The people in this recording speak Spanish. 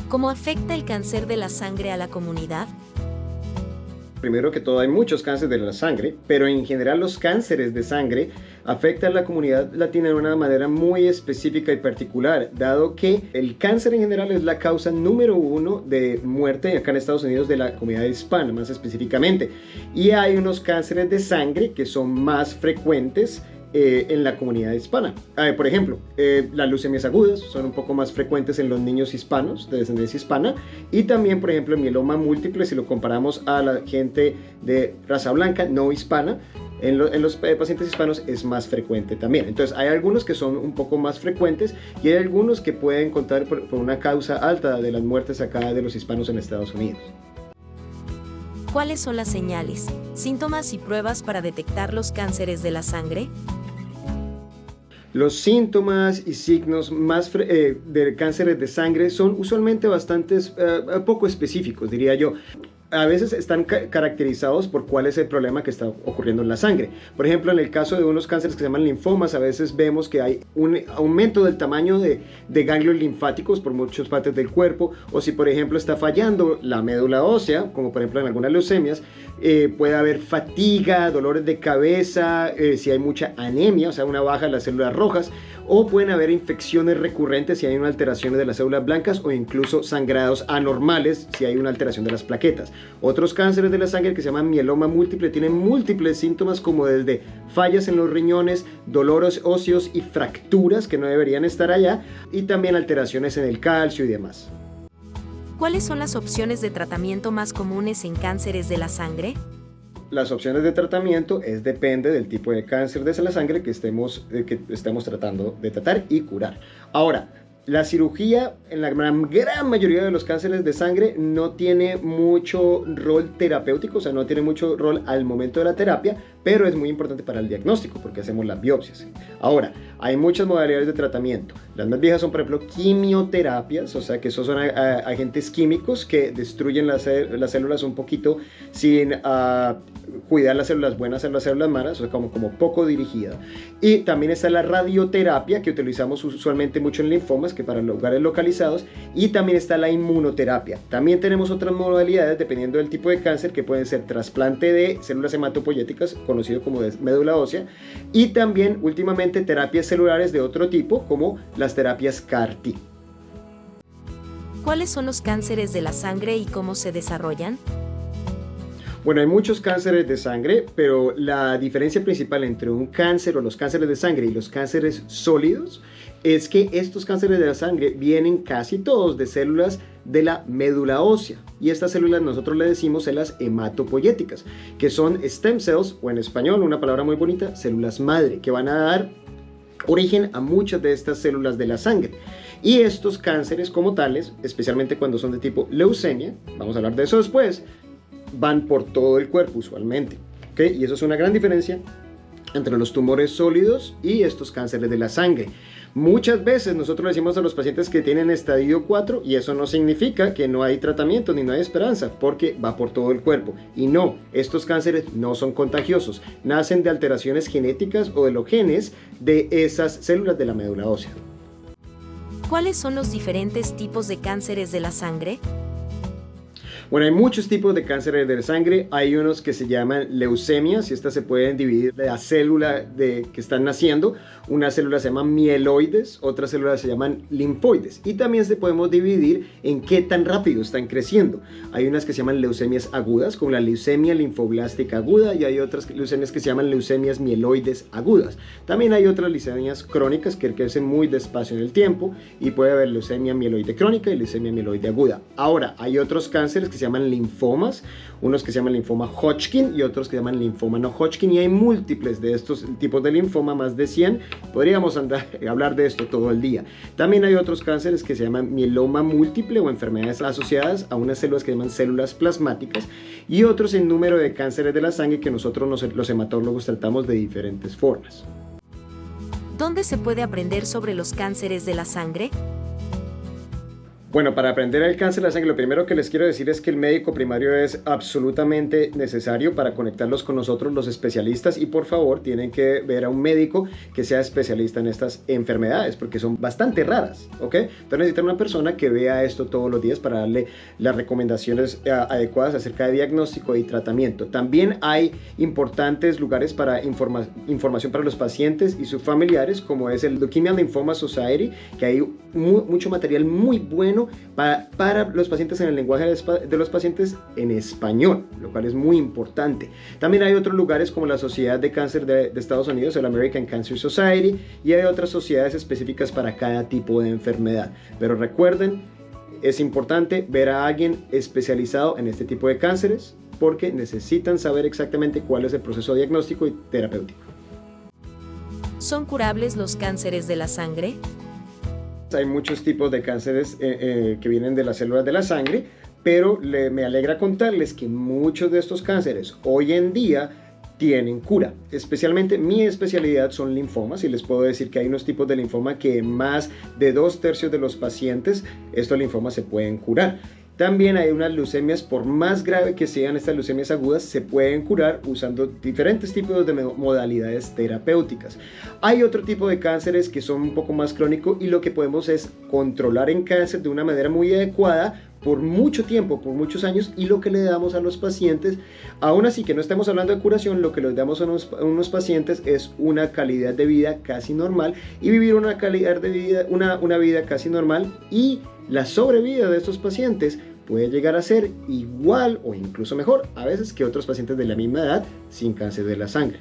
¿Cómo afecta el cáncer de la sangre a la comunidad? Primero que todo, hay muchos cánceres de la sangre, pero en general los cánceres de sangre afectan a la comunidad latina de una manera muy específica y particular, dado que el cáncer en general es la causa número uno de muerte acá en Estados Unidos de la comunidad hispana, más específicamente. Y hay unos cánceres de sangre que son más frecuentes en la comunidad hispana. Por ejemplo, las leucemias agudas son un poco más frecuentes en los niños hispanos de descendencia hispana, y también, por ejemplo, el mieloma múltiple, si lo comparamos a la gente de raza blanca no hispana, en los pacientes hispanos es más frecuente también. Entonces hay algunos que son un poco más frecuentes y hay algunos que pueden contar por una causa alta de las muertes acá de los hispanos en Estados Unidos. ¿Cuáles son las señales, síntomas y pruebas para detectar los cánceres de la sangre? Los síntomas y signos más de cánceres de sangre son usualmente bastante poco específicos, diría yo. A veces están caracterizados por cuál es el problema que está ocurriendo en la sangre. Por ejemplo, en el caso de unos cánceres que se llaman linfomas, a veces vemos que hay un aumento del tamaño de ganglios linfáticos por muchas partes del cuerpo, o si por ejemplo está fallando la médula ósea, como por ejemplo en algunas leucemias, puede haber fatiga, dolores de cabeza, si hay mucha anemia, o sea una baja de las células rojas, o pueden haber infecciones recurrentes si hay una alteración de las células blancas, o incluso sangrados anormales si hay una alteración de las plaquetas. Otros cánceres de la sangre que se llaman mieloma múltiple tienen múltiples síntomas, como desde fallas en los riñones, dolores óseos y fracturas que no deberían estar allá, y también alteraciones en el calcio y demás. ¿Cuáles son las opciones de tratamiento más comunes en cánceres de la sangre? Las opciones de tratamiento depende del tipo de cáncer de la sangre que estemos tratando de tratar y curar. Ahora, la cirugía en la gran mayoría de los cánceres de sangre no tiene mucho rol terapéutico, o sea, no tiene mucho rol al momento de la terapia, pero es muy importante para el diagnóstico porque hacemos las biopsias. Ahora, hay muchas modalidades de tratamiento. Las más viejas son, por ejemplo, quimioterapias, o sea, que esos son agentes químicos que destruyen las células un poquito sin cuidar las células buenas en las células malas, o sea, como poco dirigida. Y también está la radioterapia, que utilizamos usualmente mucho en linfomas, que para lugares localizados, y también está la inmunoterapia. También tenemos otras modalidades dependiendo del tipo de cáncer, que pueden ser trasplante de células hematopoyéticas, conocido como de médula ósea, y también últimamente terapias celulares de otro tipo, como las terapias CAR-T. ¿Cuáles son los cánceres de la sangre y cómo se desarrollan? Bueno, hay muchos cánceres de sangre, pero la diferencia principal entre un cáncer o los cánceres de sangre y los cánceres sólidos es que estos cánceres de la sangre vienen casi todos de células de la médula ósea, y estas células nosotros le decimos células hematopoyéticas, que son stem cells, o en español una palabra muy bonita, células madre, que van a dar origen a muchas de estas células de la sangre. Y estos cánceres como tales, especialmente cuando son de tipo leucemia, vamos a hablar de eso después, van por todo el cuerpo usualmente, ¿okay? Y eso es una gran diferencia entre los tumores sólidos y estos cánceres de la sangre. Muchas veces nosotros le decimos a los pacientes que tienen estadio 4, y eso no significa que no hay tratamiento ni no hay esperanza, porque va por todo el cuerpo. Y no, estos cánceres no son contagiosos, nacen de alteraciones genéticas o de los genes de esas células de la médula ósea. ¿Cuáles son los diferentes tipos de cánceres de la sangre? Bueno, hay muchos tipos de cánceres de la sangre. Hay unos que se llaman leucemias, y estas se pueden dividir de la célula que están naciendo. Una célula se llama mieloides, otras células se llaman linfoides. Y también se podemos dividir en qué tan rápido están creciendo. Hay unas que se llaman leucemias agudas, como la leucemia linfoblástica aguda, y hay otras leucemias que se llaman leucemias mieloides agudas. También hay otras leucemias crónicas que crecen muy despacio en el tiempo, y puede haber leucemia mieloide crónica y leucemia mieloide aguda. Ahora, hay otros cánceres que se llaman linfomas, unos que se llaman linfoma Hodgkin y otros que se llaman linfoma no Hodgkin, y hay múltiples de estos tipos de linfoma, más de 100. Podríamos hablar de esto todo el día. También hay otros cánceres que se llaman mieloma múltiple o enfermedades asociadas a unas células que se llaman células plasmáticas, y otros en número de cánceres de la sangre que nosotros los hematólogos tratamos de diferentes formas. ¿Dónde se puede aprender sobre los cánceres de la sangre? Bueno, para aprender el cáncer de la sangre, lo primero que les quiero decir es que el médico primario es absolutamente necesario para conectarlos con nosotros, los especialistas, y por favor tienen que ver a un médico que sea especialista en estas enfermedades, porque son bastante raras, ¿ok? Entonces necesitan una persona que vea esto todos los días para darle las recomendaciones adecuadas acerca de diagnóstico y tratamiento. También hay importantes lugares para información para los pacientes y sus familiares, como es el Leukemia and Lymphoma Society, que hay mucho material muy bueno para los pacientes en el lenguaje de los pacientes en español, lo cual es muy importante. También hay otros lugares como la Sociedad de Cáncer de Estados Unidos, el American Cancer Society, y hay otras sociedades específicas para cada tipo de enfermedad. Pero recuerden, es importante ver a alguien especializado en este tipo de cánceres porque necesitan saber exactamente cuál es el proceso diagnóstico y terapéutico. ¿Son curables los cánceres de la sangre? Hay muchos tipos de cánceres que vienen de las células de la sangre, pero me alegra contarles que muchos de estos cánceres hoy en día tienen cura. Especialmente mi especialidad son linfomas, y les puedo decir que hay unos tipos de linfoma que más de 2/3 de los pacientes estos linfomas se pueden curar. También hay unas leucemias, por más grave que sean estas leucemias agudas, se pueden curar usando diferentes tipos de modalidades terapéuticas. Hay otro tipo de cánceres que son un poco más crónicos, y lo que podemos es controlar en cáncer de una manera muy adecuada por mucho tiempo, por muchos años, y lo que le damos a los pacientes, aún así que no estemos hablando de curación, lo que les damos a unos pacientes es una calidad de vida casi normal, y vivir una calidad de vida, una vida casi normal, y la sobrevida de estos pacientes puede llegar a ser igual o incluso mejor a veces que otros pacientes de la misma edad sin cáncer de la sangre.